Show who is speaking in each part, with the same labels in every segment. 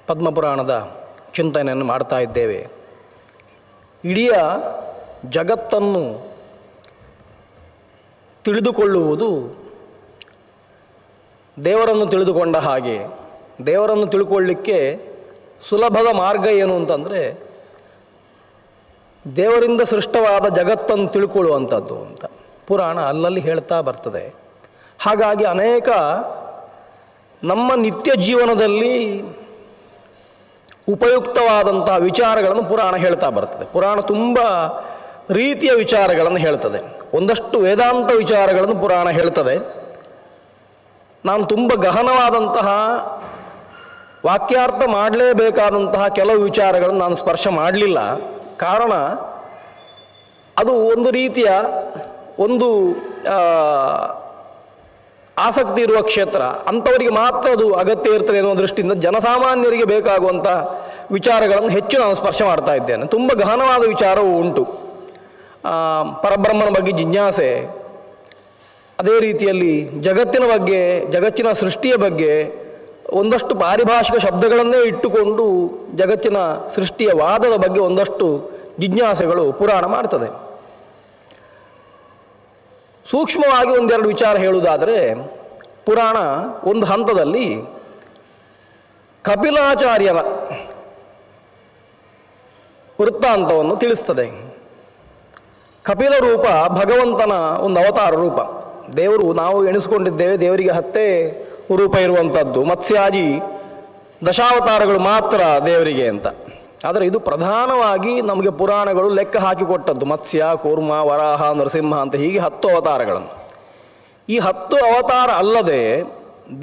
Speaker 1: ಪದ್ಮಪುರಾಣದ ಚಿಂತನೆಯನ್ನು ಮಾಡ್ತಾ ಇದ್ದೇವೆ. ಇಡೀ ಜಗತ್ತನ್ನು ತಿಳಿದುಕೊಳ್ಳುವುದು ದೇವರನ್ನು ತಿಳಿದುಕೊಂಡ ಹಾಗೆ. ದೇವರನ್ನು ತಿಳ್ಕೊಳ್ಳಿಕ್ಕೆ ಸುಲಭದ ಮಾರ್ಗ ಏನು ಅಂತಂದರೆ ದೇವರಿಂದ ಸೃಷ್ಟವಾದ ಜಗತ್ತನ್ನು ತಿಳ್ಕೊಳ್ಳುವಂಥದ್ದು ಅಂತ ಪುರಾಣ ಅಲ್ಲಲ್ಲಿ ಹೇಳ್ತಾ ಬರ್ತದೆ. ಹಾಗಾಗಿ ಅನೇಕ ನಮ್ಮ ನಿತ್ಯ ಜೀವನದಲ್ಲಿ ಉಪಯುಕ್ತವಾದಂತಹ ವಿಚಾರಗಳನ್ನು ಪುರಾಣ ಹೇಳ್ತಾ ಬರ್ತದೆ. ಪುರಾಣ ತುಂಬ ರೀತಿಯ ವಿಚಾರಗಳನ್ನು ಹೇಳ್ತದೆ. ಒಂದಷ್ಟು ವೇದಾಂತ ವಿಚಾರಗಳನ್ನು ಪುರಾಣ ಹೇಳ್ತದೆ. ನಾನು ತುಂಬ ಗಹನವಾದಂತಹ ವಾಕ್ಯಾರ್ಥ ಮಾಡಲೇಬೇಕಾದಂತಹ ಕೆಲವು ವಿಚಾರಗಳನ್ನು ನಾನು ಸ್ಪರ್ಶ ಮಾಡಲಿಲ್ಲ. ಕಾರಣ ಅದು ಒಂದು ರೀತಿಯ ಆಸಕ್ತಿ ಇರುವ ಕ್ಷೇತ್ರ, ಅಂಥವರಿಗೆ ಮಾತ್ರ ಅದು ಅಗತ್ಯ ಇರ್ತದೆ ಎನ್ನುವ ದೃಷ್ಟಿಯಿಂದ ಜನಸಾಮಾನ್ಯರಿಗೆ ಬೇಕಾಗುವಂಥ ವಿಚಾರಗಳನ್ನು ಹೆಚ್ಚು ನಾನು ಸ್ಪರ್ಶ ಮಾಡ್ತಾ ಇದ್ದೇನೆ. ತುಂಬ ಗಹನವಾದ ವಿಚಾರವೂ ಉಂಟು. ಪರಬ್ರಹ್ಮನ ಬಗ್ಗೆ ಜಿಜ್ಞಾಸೆ, ಅದೇ ರೀತಿಯಲ್ಲಿ ಜಗತ್ತಿನ ಬಗ್ಗೆ, ಜಗತ್ತಿನ ಸೃಷ್ಟಿಯ ಬಗ್ಗೆ ಒಂದಷ್ಟು ಪಾರಿಭಾಷಿಕ ಶಬ್ದಗಳನ್ನೇ ಇಟ್ಟುಕೊಂಡು ಜಗತ್ತಿನ ಸೃಷ್ಟಿಯ ವಾದದ ಬಗ್ಗೆ ಒಂದಷ್ಟು ಜಿಜ್ಞಾಸೆಗಳು ಪುರಾಣ ಮಾಡ್ತದೆ. ಸೂಕ್ಷ್ಮವಾಗಿ ಒಂದೆರಡು ವಿಚಾರ ಹೇಳುವುದಾದರೆ, ಪುರಾಣ ಒಂದು ಹಂತದಲ್ಲಿ ಕಪಿಲಾಚಾರ್ಯನ ವೃತ್ತಾಂತವನ್ನು ತಿಳಿಸ್ತದೆ. ಕಪಿಲ ರೂಪ ಭಗವಂತನ ಒಂದು ಅವತಾರ ರೂಪ. ದೇವರು, ನಾವು ಎಣಿಸ್ಕೊಂಡಿದ್ದೇವೆ ದೇವರಿಗೆ 10 ರೂಪ ಇರುವಂಥದ್ದು, ಮತ್ಸ್ಯಾದಿ ದಶಾವತಾರಗಳು ಮಾತ್ರ ದೇವರಿಗೆ ಅಂತ. ಆದರೆ ಇದು ಪ್ರಧಾನವಾಗಿ ನಮಗೆ ಪುರಾಣಗಳು ಲೆಕ್ಕ ಹಾಕಿಕೊಟ್ಟದ್ದು. ಮತ್ಸ್ಯ, ಕೂರ್ಮ, ವರಾಹ, ನರಸಿಂಹ ಅಂತ ಹೀಗೆ 10 ಅವತಾರಗಳನ್ನು. ಈ 10 ಅವತಾರ ಅಲ್ಲದೆ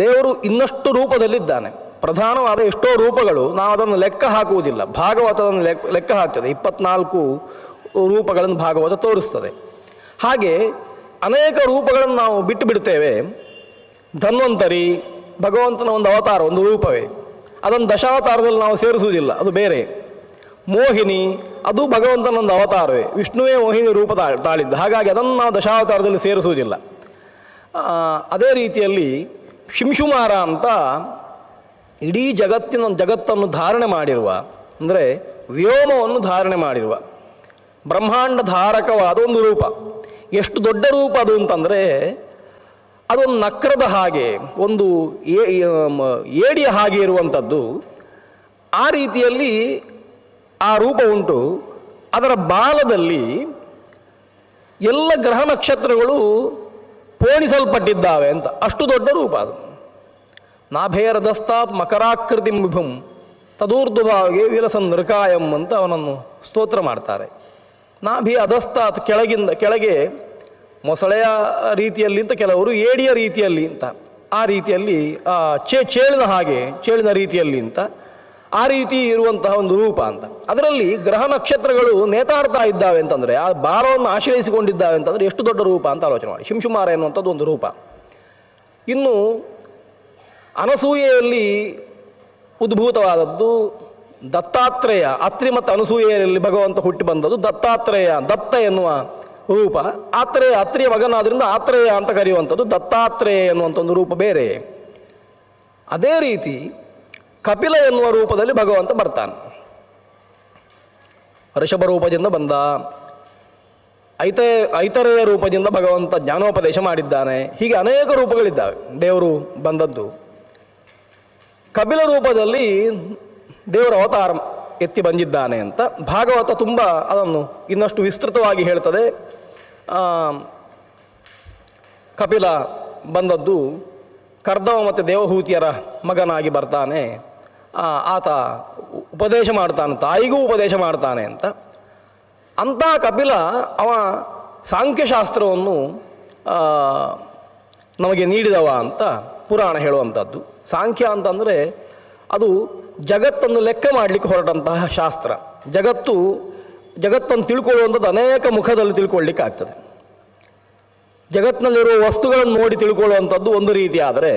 Speaker 1: ದೇವರು ಇನ್ನಷ್ಟು ರೂಪದಲ್ಲಿದ್ದಾನೆ. ಪ್ರಧಾನವಾದ ಎಷ್ಟೋ ರೂಪಗಳು ನಾವು ಅದನ್ನು ಲೆಕ್ಕ ಹಾಕುವುದಿಲ್ಲ. ಭಾಗವತವನ್ನು ಲೆಕ್ಕ ಹಾಕ್ತದೆ. 24 ರೂಪಗಳನ್ನು ಭಾಗವತ ತೋರಿಸ್ತದೆ. ಹಾಗೆ ಅನೇಕ ರೂಪಗಳನ್ನು ನಾವು ಬಿಟ್ಟು ಬಿಡ್ತೇವೆ. ಧನ್ವಂತರಿ ಭಗವಂತನ ಒಂದು ಅವತಾರ, ಒಂದು ರೂಪವೇ. ಅದನ್ನು ದಶಾವತಾರದಲ್ಲಿ ನಾವು ಸೇರಿಸುವುದಿಲ್ಲ, ಅದು ಬೇರೆ. ಮೋಹಿನಿ ಅದು ಭಗವಂತನ ಒಂದು ಅವತಾರವೇ, ವಿಷ್ಣುವೇ ಮೋಹಿನಿ ರೂಪ ತಾಳಿದ್ದ. ಹಾಗಾಗಿ ಅದನ್ನು ನಾವು ದಶಾವತಾರದಲ್ಲಿ ಸೇರಿಸುವುದಿಲ್ಲ. ಅದೇ ರೀತಿಯಲ್ಲಿ ಶಿಂಶುಮಾರ ಅಂತ ಇಡೀ ಜಗತ್ತನ್ನು ಧಾರಣೆ ಮಾಡಿರುವ, ಅಂದರೆ ವ್ಯೋಮವನ್ನು ಧಾರಣೆ ಮಾಡಿರುವ ಬ್ರಹ್ಮಾಂಡ ಧಾರಕವಾದ ಒಂದು ರೂಪ. ಎಷ್ಟು ದೊಡ್ಡ ರೂಪ ಅದು ಅಂತಂದರೆ, ಅದೊಂದು ನಕ್ರದ ಹಾಗೆ, ಒಂದು ಏಡಿಯ ಹಾಗೆ ಇರುವಂಥದ್ದು. ಆ ರೀತಿಯಲ್ಲಿ ಆ ರೂಪ ಉಂಟು. ಅದರ ಬಾಲದಲ್ಲಿ ಎಲ್ಲ ಗ್ರಹ ನಕ್ಷತ್ರಗಳು ಪೋಣಿಸಲ್ಪಟ್ಟಿದ್ದಾವೆ ಅಂತ, ಅಷ್ಟು ದೊಡ್ಡ ರೂಪ ಅದು. ನಾಭೇರದಸ್ತಾತ್ ಮಕರಾಕೃತಿ ವಿಭುಂ ತದೂರ್ಧ್ವಭಾವಿಗೆ ವಿಲಸನ್ ನೃಕಾಯಂ ಅಂತ ಅವನನ್ನು ಸ್ತೋತ್ರ ಮಾಡ್ತಾರೆ. ನಾಭಿ ಅಧಸ್ತಾತ್ ಕೆಳಗೆ ಮೊಸಳೆಯ ರೀತಿಯಲ್ಲಿ ಅಂತ, ಕೆಲವರು ಏಡಿಯ ರೀತಿಯಲ್ಲಿ ಅಂತ, ಆ ರೀತಿಯಲ್ಲಿ ಚೇಳಿನ ರೀತಿಯಲ್ಲಿ ಅಂತ, ಆ ರೀತಿ ಇರುವಂತಹ ಒಂದು ರೂಪ ಅಂತ. ಅದರಲ್ಲಿ ಗ್ರಹ ನಕ್ಷತ್ರಗಳು ನೇತಾಡ್ತಾ ಇದ್ದಾವೆ ಅಂತಂದರೆ, ಆ ಬಾಲವನ್ನು ಆಶ್ರಯಿಸಿಕೊಂಡಿದ್ದಾವೆ ಅಂತಂದರೆ ಎಷ್ಟು ದೊಡ್ಡ ರೂಪ ಅಂತ ಆಲೋಚನೆ ಮಾಡಿ. ಶಿಂಶುಮಾರ ಎನ್ನುವಂಥದ್ದು ಒಂದು ರೂಪ. ಇನ್ನು ಅನಸೂಯೆಯಲ್ಲಿ ಉದ್ಭೂತವಾದದ್ದು ದತ್ತಾತ್ರೇಯ. ಅತ್ರಿ ಮತ್ತು ಅನಸೂಯೆಯಲ್ಲಿ ಭಗವಂತ ಹುಟ್ಟಿ ಬಂದದ್ದು ದತ್ತಾತ್ರೇಯ, ದತ್ತ ಎನ್ನುವ ರೂಪ. ಅತ್ರಿಯ ಮಗನಾದ್ರಿಂದ ಆತ್ರೇಯ ಅಂತ ಕರೆಯುವಂಥದ್ದು ದತ್ತಾತ್ರೇಯ ಎನ್ನುವಂಥ ಒಂದು ರೂಪ ಬೇರೆ. ಅದೇ ರೀತಿ ಕಪಿಲ ಎನ್ನುವ ರೂಪದಲ್ಲಿ ಭಗವಂತ ಬರ್ತಾನೆ. ಋಷಭ ರೂಪದಿಂದ ಬಂದ, ಐತರೇಯ ರೂಪದಿಂದ ಭಗವಂತ ಜ್ಞಾನೋಪದೇಶ ಮಾಡಿದ್ದಾನೆ. ಹೀಗೆ ಅನೇಕ ರೂಪಗಳಿದ್ದಾವೆ ದೇವರು ಬಂದದ್ದು. ಕಪಿಲ ರೂಪದಲ್ಲಿ ದೇವರ ಅವತಾರ ಎತ್ತಿ ಬಂದಿದ್ದಾನೆ ಅಂತ ಭಾಗವತ ತುಂಬ ಅದನ್ನು ಇನ್ನಷ್ಟು ವಿಸ್ತೃತವಾಗಿ ಹೇಳ್ತದೆ. ಕಪಿಲ ಬಂದದ್ದು ಕರ್ದವ ಮತ್ತು ದೇವಹೂತಿಯರ ಮಗನಾಗಿ ಬರ್ತಾನೆ. ಆತ ಉಪದೇಶ ಮಾಡ್ತಾನೆ, ತಾಯಿಗೂ ಉಪದೇಶ ಮಾಡ್ತಾನೆ ಅಂತ. ಅಂಥ ಕಪಿಲ ಅವ ಸಾಂಖ್ಯಶಾಸ್ತ್ರವನ್ನು ನಮಗೆ ನೀಡಿದವ ಅಂತ ಪುರಾಣ ಹೇಳುವಂಥದ್ದು. ಸಾಂಖ್ಯ ಅಂತಂದರೆ ಅದು ಜಗತ್ತನ್ನು ಲೆಕ್ಕ ಮಾಡಲಿಕ್ಕೆ ಹೊರಟಂತಹ ಶಾಸ್ತ್ರ. ಜಗತ್ತನ್ನು ತಿಳ್ಕೊಳ್ಳುವಂಥದ್ದು ಅನೇಕ ಮುಖದಲ್ಲಿ ತಿಳ್ಕೊಳ್ಳಿಕ್ಕೆ ಆಗ್ತದೆ. ಜಗತ್ತಿನಲ್ಲಿರುವ ವಸ್ತುಗಳನ್ನು ನೋಡಿ ತಿಳ್ಕೊಳ್ಳುವಂಥದ್ದು ಒಂದು ರೀತಿ ಆದರೆ,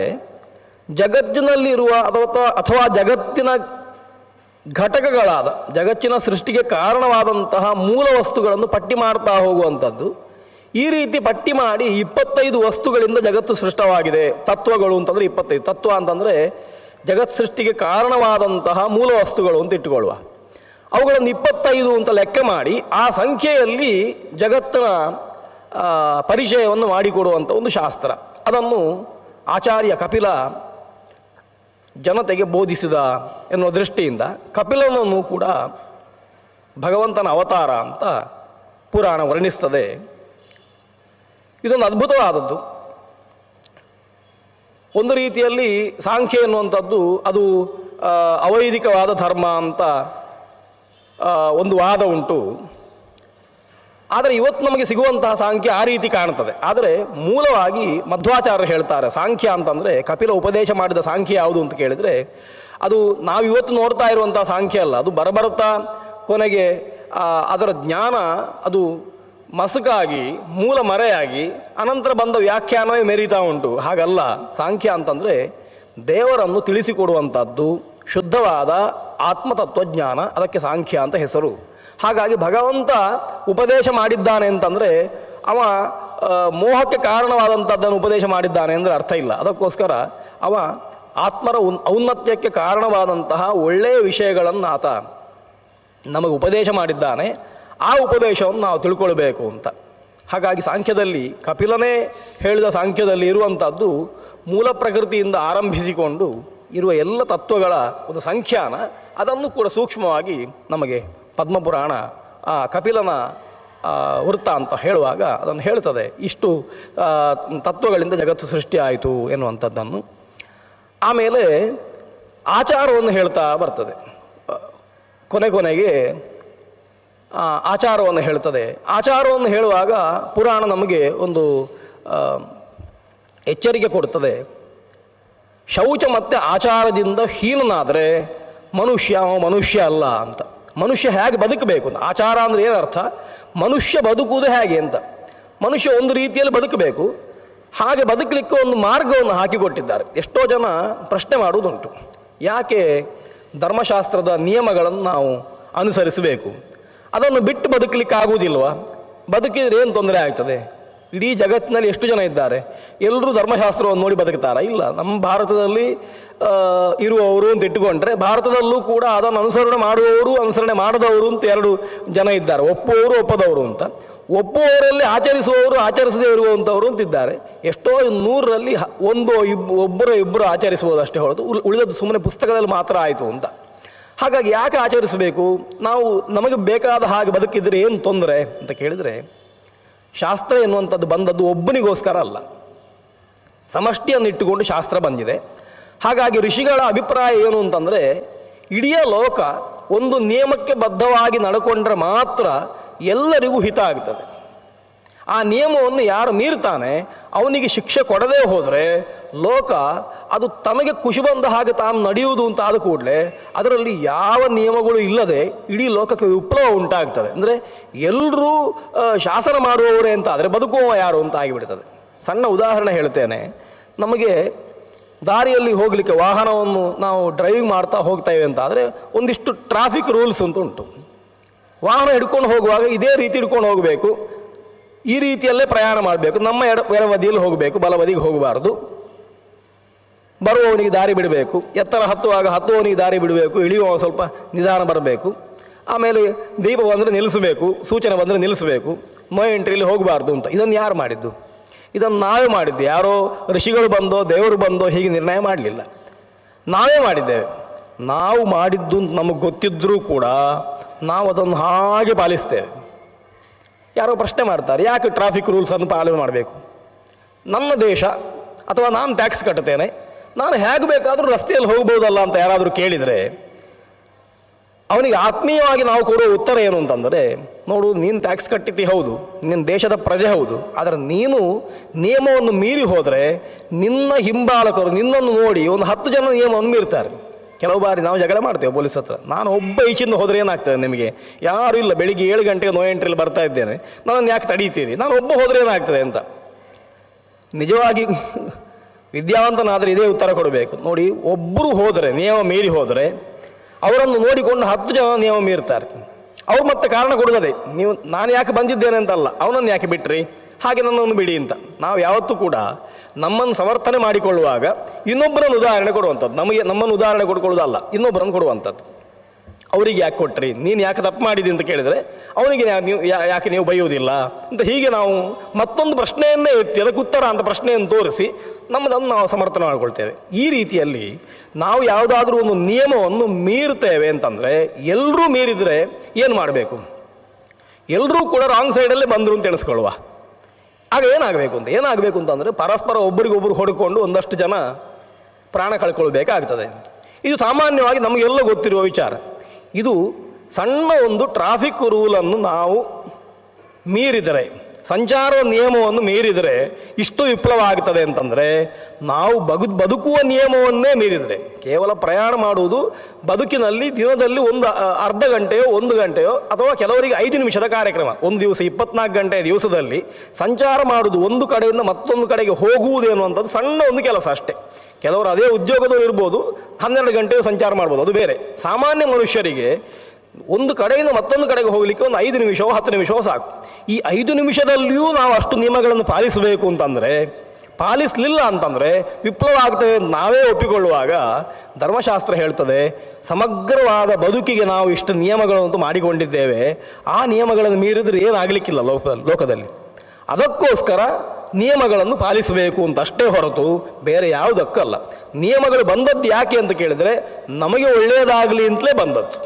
Speaker 1: ಜಗತ್ತಿನಲ್ಲಿರುವ ಅಥವಾ ಜಗತ್ತಿನ ಘಟಕಗಳಾದ, ಜಗತ್ತಿನ ಸೃಷ್ಟಿಗೆ ಕಾರಣವಾದಂತಹ ಮೂಲ ವಸ್ತುಗಳನ್ನು ಪಟ್ಟಿ ಮಾಡ್ತಾ ಹೋಗುವಂಥದ್ದು. ಈ ರೀತಿ ಪಟ್ಟಿ ಮಾಡಿ 25 ವಸ್ತುಗಳಿಂದ ಜಗತ್ತು ಸೃಷ್ಟವಾಗಿದೆ. ತತ್ವಗಳು ಅಂತಂದರೆ 25. ತತ್ವ ಅಂತಂದರೆ ಜಗತ್ ಸೃಷ್ಟಿಗೆ ಕಾರಣವಾದಂತಹ ಮೂಲ ವಸ್ತುಗಳು ಅಂತ ಇಟ್ಟುಕೊಳ್ಳುವ. ಅವುಗಳನ್ನು 25 ಅಂತ ಲೆಕ್ಕ ಮಾಡಿ ಆ ಸಂಖ್ಯೆಯಲ್ಲಿ ಜಗತ್ತಿನ ಪರಿಚಯವನ್ನು ಮಾಡಿಕೊಡುವಂಥ ಒಂದು ಶಾಸ್ತ್ರ. ಅದನ್ನು ಆಚಾರ್ಯ ಕಪಿಲ ಜನತೆಗೆ ಬೋಧಿಸಿದ ಎನ್ನುವ ದೃಷ್ಟಿಯಿಂದ ಕಪಿಲನನ್ನು ಕೂಡ ಭಗವಂತನ ಅವತಾರ ಅಂತ ಪುರಾಣ ವರ್ಣಿಸ್ತದೆ. ಇದೊಂದು ಅದ್ಭುತವಾದದ್ದು. ಒಂದು ರೀತಿಯಲ್ಲಿ ಸಾಂಖ್ಯ ಎನ್ನುವಂಥದ್ದು ಅದು ಅವೈದಿಕವಾದ ಧರ್ಮ ಅಂತ ಒಂದು ವಾದ ಉಂಟು. ಆದರೆ ಇವತ್ತು ನಮಗೆ ಸಿಗುವಂತಹ ಸಾಂಖ್ಯ ಆ ರೀತಿ ಕಾಣ್ತದೆ. ಆದರೆ ಮೂಲವಾಗಿ ಮಧ್ವಾಚಾರ್ಯರು ಹೇಳ್ತಾರೆ, ಸಾಂಖ್ಯ ಅಂತಂದರೆ ಕಪಿಲ ಉಪದೇಶ ಮಾಡಿದ ಸಾಂಖ್ಯ ಯಾವುದು ಅಂತ ಕೇಳಿದರೆ ಅದು ನಾವಿವತ್ತು ನೋಡ್ತಾ ಇರುವಂಥ ಸಾಂಖ್ಯ ಅಲ್ಲ. ಅದು ಬರಬರುತ್ತಾ ಕೊನೆಗೆ ಅದರ ಜ್ಞಾನ ಅದು ಮಸುಕಾಗಿ ಮೂಲ ಮರೆಯಾಗಿ ಅನಂತರ ಬಂದ ವ್ಯಾಖ್ಯಾನವೇ ಮೆರೀತಾ ಉಂಟು. ಹಾಗಲ್ಲ. ಸಾಂಖ್ಯ ಅಂತಂದರೆ ದೇವರನ್ನು ತಿಳಿಸಿಕೊಡುವಂಥದ್ದು, ಶುದ್ಧವಾದ ಆತ್ಮತತ್ವಜ್ಞಾನ, ಅದಕ್ಕೆ ಸಾಂಖ್ಯ ಅಂತ ಹೆಸರು. ಹಾಗಾಗಿ ಭಗವಂತ ಉಪದೇಶ ಮಾಡಿದ್ದಾನೆ ಅಂತಂದರೆ ಅವ ಮೋಹಕ್ಕೆ ಕಾರಣವಾದಂಥದ್ದನ್ನು ಉಪದೇಶ ಮಾಡಿದ್ದಾನೆ ಅಂದರೆ ಅರ್ಥ ಇಲ್ಲ. ಅದಕ್ಕೋಸ್ಕರ ಅವ ಆತ್ಮರ ಔನ್ನತ್ಯಕ್ಕೆ ಕಾರಣವಾದಂತಹ ಒಳ್ಳೆಯ ವಿಷಯಗಳನ್ನು ಆತ ನಮಗೆ ಉಪದೇಶ ಮಾಡಿದ್ದಾನೆ. ಆ ಉಪದೇಶವನ್ನು ನಾವು ತಿಳ್ಕೊಳ್ಬೇಕು ಅಂತ. ಹಾಗಾಗಿ ಸಾಂಖ್ಯದಲ್ಲಿ ಕಪಿಲನೇ ಹೇಳಿದ ಸಾಂಖ್ಯದಲ್ಲಿ ಇರುವಂಥದ್ದು ಮೂಲ ಪ್ರಕೃತಿಯಿಂದ ಆರಂಭಿಸಿಕೊಂಡು ಇರುವ ಎಲ್ಲ ತತ್ವಗಳ ಒಂದು ಸಂಖ್ಯಾನ, ಅದನ್ನು ಕೂಡ ಸೂಕ್ಷ್ಮವಾಗಿ ನಮಗೆ ಪದ್ಮಪುರಾಣ ಆ ಕಪಿಲನ ವೃತ್ತ ಅಂತ ಹೇಳುವಾಗ ಅದನ್ನು ಹೇಳ್ತದೆ. ಇಷ್ಟು ತತ್ವಗಳಿಂದ ಜಗತ್ತು ಸೃಷ್ಟಿ ಆಯಿತು ಎನ್ನುವಂಥದ್ದನ್ನು. ಆಮೇಲೆ ಆಚಾರವನ್ನು ಹೇಳ್ತಾ ಬರ್ತದೆ. ಕೊನೆಗೆ ಆಚಾರವನ್ನು ಹೇಳ್ತದೆ. ಆಚಾರವನ್ನು ಹೇಳುವಾಗ ಪುರಾಣ ನಮಗೆ ಒಂದು ಎಚ್ಚರಿಕೆ ಕೊಡ್ತದೆ. ಶೌಚ ಮತ್ತು ಆಚಾರದಿಂದ ಹೀನನಾದರೆ ಮನುಷ್ಯ ಅಲ್ಲ ಅಂತ. ಮನುಷ್ಯ ಹೇಗೆ ಬದುಕಬೇಕು ಅಂತ. ಆಚಾರ ಅಂದರೆ ಏನರ್ಥ? ಮನುಷ್ಯ ಬದುಕುವುದು ಹೇಗೆ ಅಂತ. ಮನುಷ್ಯ ಒಂದು ರೀತಿಯಲ್ಲಿ ಬದುಕಬೇಕು. ಹಾಗೆ ಬದುಕಲಿಕ್ಕೆ ಒಂದು ಮಾರ್ಗವನ್ನು ಹಾಕಿಕೊಟ್ಟಿದ್ದಾರೆ. ಎಷ್ಟೋ ಜನ ಪ್ರಶ್ನೆ ಮಾಡುವುದುಂಟು, ಯಾಕೆ ಧರ್ಮಶಾಸ್ತ್ರದ ನಿಯಮಗಳನ್ನು ನಾವು ಅನುಸರಿಸಬೇಕು, ಅದನ್ನು ಬಿಟ್ಟು ಬದುಕಲಿಕ್ಕೆ ಆಗುವುದಿಲ್ವಾ? ಬದುಕಿದ್ರೆ ಏನು ತೊಂದರೆ ಆಗ್ತದೆ? ಇಡೀ ಜಗತ್ತಿನಲ್ಲಿ ಎಷ್ಟು ಜನ ಇದ್ದಾರೆ? ಎಲ್ಲರೂ ಧರ್ಮಶಾಸ್ತ್ರವನ್ನು ನೋಡಿ ಬದುಕ್ತಾರಾ? ಇಲ್ಲ. ನಮ್ಮ ಭಾರತದಲ್ಲಿ ಇರುವವರು ಅಂತ ಇಟ್ಟುಕೊಂಡ್ರೆ ಭಾರತದಲ್ಲೂ ಕೂಡ ಅದನ್ನು ಅನುಸರಣೆ ಮಾಡುವವರು, ಅನುಸರಣೆ ಮಾಡದವರು ಅಂತ 2 ಜನ ಇದ್ದಾರೆ. ಒಪ್ಪುವವರು, ಒಪ್ಪದವರು ಅಂತ. ಒಪ್ಪುವವರಲ್ಲಿ ಆಚರಿಸುವವರು, ಆಚರಿಸದೇ ಇರುವಂಥವರು ಅಂತಿದ್ದಾರೆ. ಎಷ್ಟೋ 100ರಲ್ಲಿ ಒಬ್ಬರು ಆಚರಿಸುವುದು ಅಷ್ಟೇ ಹೊರತು ಉಳಿದದ್ದು ಸುಮ್ಮನೆ ಪುಸ್ತಕದಲ್ಲಿ ಮಾತ್ರ ಆಯಿತು ಅಂತ. ಹಾಗಾಗಿ ಯಾಕೆ ಆಚರಿಸಬೇಕು? ನಾವು ನಮಗೆ ಬೇಕಾದ ಹಾಗೆ ಬದುಕಿದರೆ ಏನು ತೊಂದರೆ ಅಂತ ಕೇಳಿದರೆ, ಶಾಸ್ತ್ರ ಎನ್ನುವಂಥದ್ದು ಬಂದದ್ದು ಒಬ್ಬನಿಗೋಸ್ಕರ ಅಲ್ಲ, ಸಮಷ್ಟಿಯನ್ನು ಇಟ್ಟುಕೊಂಡು ಶಾಸ್ತ್ರ ಬಂದಿದೆ. ಹಾಗಾಗಿ ಋಷಿಗಳ ಅಭಿಪ್ರಾಯ ಏನು ಅಂತಂದರೆ, ಇಡೀ ಲೋಕ ಒಂದು ನಿಯಮಕ್ಕೆ ಬದ್ಧವಾಗಿ ನಡ್ಕೊಂಡ್ರೆ ಮಾತ್ರ ಎಲ್ಲರಿಗೂ ಹಿತ ಆಗ್ತದೆ. ಆ ನಿಯಮವನ್ನು ಯಾರು ಮೀರ್ತಾನೆ ಅವನಿಗೆ ಶಿಕ್ಷೆ ಕೊಡದೇ ಹೋದರೆ ಲೋಕ ಅದು ತನಗೆ ಖುಷಿ ಬಂದ ಹಾಗೆ ತಾನು ನಡೆಯುವುದು ಅಂತ ಆದ ಕೂಡಲೇ ಅದರಲ್ಲಿ ಯಾವ ನಿಯಮಗಳು ಇಲ್ಲದೆ ಇಡೀ ಲೋಕಕ್ಕೆ ವಿಪ್ಲವ ಉಂಟಾಗ್ತದೆ. ಅಂದರೆ ಎಲ್ಲರೂ ಶಾಸನ ಮಾಡುವವರೇ ಅಂತ ಆದರೆ ಬದುಕುವ ಯಾರು ಅಂತ ಆಗಿಬಿಡ್ತದೆ. ಸಣ್ಣ ಉದಾಹರಣೆ ಹೇಳ್ತೇನೆ. ನಮಗೆ ದಾರಿಯಲ್ಲಿ ಹೋಗಲಿಕ್ಕೆ ವಾಹನವನ್ನು ನಾವು ಡ್ರೈವಿಂಗ್ ಮಾಡ್ತಾ ಹೋಗ್ತೇವೆ ಅಂತ ಆದರೆ ಒಂದಿಷ್ಟು ಟ್ರಾಫಿಕ್ ರೂಲ್ಸ್ ಅಂತ ಉಂಟು. ವಾಹನ ಹಿಡ್ಕೊಂಡು ಹೋಗುವಾಗ ಇದೇ ರೀತಿ ಹಿಡ್ಕೊಂಡು ಹೋಗಬೇಕು, ಈ ರೀತಿಯಲ್ಲೇ ಪ್ರಯಾಣ ಮಾಡಬೇಕು, ನಮ್ಮ ಎಡಬದಿಯಲ್ಲಿ ಹೋಗಬೇಕು, ಬಲಬದಿಗೆ ಹೋಗಬಾರ್ದು, ಬರುವವನಿಗೆ ದಾರಿ ಬಿಡಬೇಕು, ಎತ್ತರ ಹತ್ತುವಾಗ ಹತ್ತುವವನಿಗೆ ದಾರಿ ಬಿಡಬೇಕು, ಇಳಿಯುವ ಸ್ವಲ್ಪ ನಿಧಾನ ಬರಬೇಕು, ಆಮೇಲೆ ದೀಪ ಬಂದರೆ ನಿಲ್ಲಿಸಬೇಕು, ಸೂಚನೆ ಬಂದರೆ ನಿಲ್ಲಿಸಬೇಕು, ನೋ ಎಂಟ್ರಿಯಲ್ಲಿ ಹೋಗಬಾರ್ದು ಅಂತ. ಇದನ್ನು ಯಾರು ಮಾಡಿದ್ದು? ಇದನ್ನು ನಾವೇ ಮಾಡಿದ್ದು. ಯಾರೋ ಋಷಿಗಳು ಬಂದೋ ದೇವರು ಬಂದೋ ಹೀಗೆ ನಿರ್ಣಯ ಮಾಡಲಿಲ್ಲ, ನಾವೇ ಮಾಡಿದ್ದೇವೆ. ನಾವು ಮಾಡಿದ್ದು ನಮಗೆ ಗೊತ್ತಿದ್ದರೂ ಕೂಡ ನಾವು ಅದನ್ನು ಹಾಗೆ ಪಾಲಿಸ್ತೇವೆ. ಯಾರೋ ಪ್ರಶ್ನೆ ಮಾಡ್ತಾರೆ, ಯಾಕೆ ಟ್ರಾಫಿಕ್ ರೂಲ್ಸನ್ನು ಪಾಲನೆ ಮಾಡಬೇಕು? ನನ್ನ ದೇಶ ಅಥವಾ ನಾನು ಟ್ಯಾಕ್ಸ್ ಕಟ್ತೇನೆ, ನಾನು ಹೇಗೆ ಬೇಕಾದರೂ ರಸ್ತೆಯಲ್ಲಿ ಹೋಗ್ಬೋದಲ್ಲ ಅಂತ ಯಾರಾದರೂ ಕೇಳಿದರೆ ಅವನಿಗೆ ಆತ್ಮೀಯವಾಗಿ ನಾವು ಕೊಡುವ ಉತ್ತರ ಏನು ಅಂತಂದರೆ, ನೋಡು, ನೀನು ಟ್ಯಾಕ್ಸ್ ಕಟ್ಟಿದ್ದಿ ಹೌದು, ನಿನ್ನ ದೇಶದ ಪ್ರಜೆ ಹೌದು, ಆದರೆ ನೀನು ನಿಯಮವನ್ನು ಮೀರಿ ಹೋದರೆ ನಿನ್ನ ಹಿಂಬಾಲಕರು ನಿನ್ನನ್ನು ನೋಡಿ ಒಂದು 10 ಜನ ನಿಯಮವನ್ನು ಮೀರ್ತಾರೆ. ಕೆಲವು ಬಾರಿ ನಾವು ಜಗಳ ಮಾಡ್ತೇವೆ ಪೊಲೀಸ್ ಹತ್ರ. ನಾನು ಒಬ್ಬ ಈಚಿಂದ ಹೋದರೆ ಏನಾಗ್ತದೆ ನಿಮಗೆ? ಯಾರೂ ಇಲ್ಲ, ಬೆಳಿಗ್ಗೆ 7 ಗಂಟೆಗೆ ನೋ ಎಂಟ್ರಿಯಲ್ಲಿ ಬರ್ತಾ ಇದ್ದೇನೆ, ನನ್ನನ್ನು ಯಾಕೆ ತಡೀತೀರಿ? ನಾನು ಒಬ್ಬ ಹೋದರೆ ಏನಾಗ್ತದೆ ಅಂತ. ನಿಜವಾಗಿ ವಿದ್ಯಾವಂತನಾದರೆ ಇದೇ ಉತ್ತರ ಕೊಡಬೇಕು. ನೋಡಿ, ಒಬ್ಬರು ಹೋದರೆ, ನಿಯಮ ಮೀರಿ ಹೋದರೆ ಅವರನ್ನು ನೋಡಿಕೊಂಡು 10 ಜನ ನಿಯಮ ಮೀರ್ತಾರೆ. ಅವ್ರು ಮತ್ತೆ ಕಾರಣ ಕೊಡೋದೇ, ನಾನು ಯಾಕೆ ಬಂದಿದ್ದೇನೆ ಅಂತಲ್ಲ, ಅವನನ್ನು ಯಾಕೆ ಬಿಟ್ರಿ, ಹಾಗೆ ನನ್ನನ್ನು ಬಿಡಿ ಅಂತ. ನಾವು ಯಾವತ್ತೂ ಕೂಡ ನಮ್ಮನ್ನು ಸಮರ್ಥನೆ ಮಾಡಿಕೊಳ್ಳುವಾಗ ಇನ್ನೊಬ್ಬರನ್ನು ಉದಾಹರಣೆ ಕೊಡುವಂಥದ್ದು, ನಮ್ಮನ್ನು ಉದಾಹರಣೆ ಕೊಡ್ಕೊಳ್ಳೋದಲ್ಲ, ಇನ್ನೊಬ್ಬರನ್ನು ಕೊಡುವಂಥದ್ದು. ಅವರಿಗೆ ಯಾಕೆ ಕೊಟ್ರಿ, ನೀನು ಯಾಕೆ ತಪ್ಪು ಮಾಡಿದಿ ಅಂತ ಕೇಳಿದರೆ ಅವನಿಗೆ ಯಾಕೆ ನೀವು ಬೈಯುವುದಿಲ್ಲ ಅಂತ, ಹೀಗೆ ನಾವು ಮತ್ತೊಂದು ಪ್ರಶ್ನೆಯನ್ನೇ ಎತ್ತಿ ಅದಕ್ಕೆ ಉತ್ತರ ಅಂತ ಪ್ರಶ್ನೆಯನ್ನು ತೋರಿಸಿ ನಮ್ಮದನ್ನು ನಾವು ಸಮರ್ಥನೆ ಮಾಡಿಕೊಳ್ತೇವೆ. ಈ ರೀತಿಯಲ್ಲಿ ನಾವು ಯಾವುದಾದ್ರೂ ಒಂದು ನಿಯಮವನ್ನು ಮೀರ್ತೇವೆ ಅಂತಂದರೆ, ಎಲ್ಲರೂ ಮೀರಿದರೆ ಏನು ಮಾಡಬೇಕು? ಎಲ್ಲರೂ ಕೂಡ ರಾಂಗ್ ಸೈಡಲ್ಲೇ ಬಂದರು ಅಂತ ಎಣಿಸ್ಕೊಳ್ಳುವ. ಆಗ ಏನಾಗಬೇಕು ಅಂತಂದರೆ ಪರಸ್ಪರ ಒಬ್ಬರಿಗೊಬ್ಬರು ಹೊಡ್ಕೊಂಡು ಒಂದಷ್ಟು ಜನ ಪ್ರಾಣ ಕಳ್ಕೊಳ್ಬೇಕಾಗ್ತದೆ. ಇದು ಸಾಮಾನ್ಯವಾಗಿ ನಮಗೆಲ್ಲ ಗೊತ್ತಿರುವ ವಿಚಾರ. ಇದು ಸಣ್ಣ ಒಂದು ಟ್ರಾಫಿಕ್ ರೂಲನ್ನು ನಾವು ಮೀರಿದರೆ, ಸಂಚಾರದ ನಿಯಮವನ್ನು ಮೀರಿದರೆ ಇಷ್ಟು ವಿಪ್ಲವ ಆಗ್ತದೆ ಅಂತಂದರೆ, ನಾವು ಬದುಕುವ ನಿಯಮವನ್ನೇ ಮೀರಿದರೆ, ಕೇವಲ ಪ್ರಯಾಣ ಮಾಡುವುದು ಬದುಕಿನಲ್ಲಿ ದಿನದಲ್ಲಿ ಒಂದು ಅರ್ಧ ಗಂಟೆಯೋ 1 ಗಂಟೆಯೋ ಅಥವಾ ಕೆಲವರಿಗೆ 5 ನಿಮಿಷದ ಕಾರ್ಯಕ್ರಮ, ಒಂದು ದಿವಸ 24 ಗಂಟೆಯ ದಿವಸದಲ್ಲಿ ಸಂಚಾರ ಮಾಡುವುದು, ಒಂದು ಕಡೆಯಿಂದ ಮತ್ತೊಂದು ಕಡೆಗೆ ಹೋಗುವುದೇನು ಅಂತದ್ದು ಸಣ್ಣ ಒಂದು ಕೆಲಸ ಅಷ್ಟೇ. ಕೆಲವರು ಅದೇ ಉದ್ಯೋಗದವರು ಇರ್ಬೋದು, 12 ಗಂಟೆಯು ಸಂಚಾರ ಮಾಡ್ಬೋದು, ಅದು ಬೇರೆ. ಸಾಮಾನ್ಯ ಮನುಷ್ಯರಿಗೆ ಒಂದು ಕಡೆಯಿಂದ ಮತ್ತೊಂದು ಕಡೆಗೆ ಹೋಗಲಿಕ್ಕೆ ಒಂದು 5 ನಿಮಿಷವೋ 10 ನಿಮಿಷವೋ ಸಾಕು. ಈ 5 ನಿಮಿಷದಲ್ಲಿಯೂ ನಾವು ಅಷ್ಟು ನಿಯಮಗಳನ್ನು ಪಾಲಿಸಬೇಕು ಅಂತಂದರೆ, ಪಾಲಿಸಲಿಲ್ಲ ಅಂತಂದರೆ ವಿಪ್ಲವ ಆಗ್ತದೆ ನಾವೇ ಒಪ್ಪಿಕೊಳ್ಳುವಾಗ ಧರ್ಮಶಾಸ್ತ್ರ ಹೇಳ್ತದೆ, ಸಮಗ್ರವಾದ ಬದುಕಿಗೆ ನಾವು ಇಷ್ಟು ನಿಯಮಗಳಂತೂ ಮಾಡಿಕೊಂಡಿದ್ದೇವೆ, ಆ ನಿಯಮಗಳನ್ನು ಮೀರಿದ್ರೆ ಏನಾಗಲಿಕ್ಕಿಲ್ಲ ಲೋಕದಲ್ಲಿ. ಅದಕ್ಕೋಸ್ಕರ ನಿಯಮಗಳನ್ನು ಪಾಲಿಸಬೇಕು ಅಂತ ಅಷ್ಟೇ ಹೊರತು ಬೇರೆ ಯಾವುದಕ್ಕಲ್ಲ. ನಿಯಮಗಳು ಬಂದದ್ದು ಯಾಕೆ ಅಂತ ಕೇಳಿದರೆ ನಮಗೆ ಒಳ್ಳೆಯದಾಗಲಿ ಅಂತಲೇ ಬಂದದ್ದು.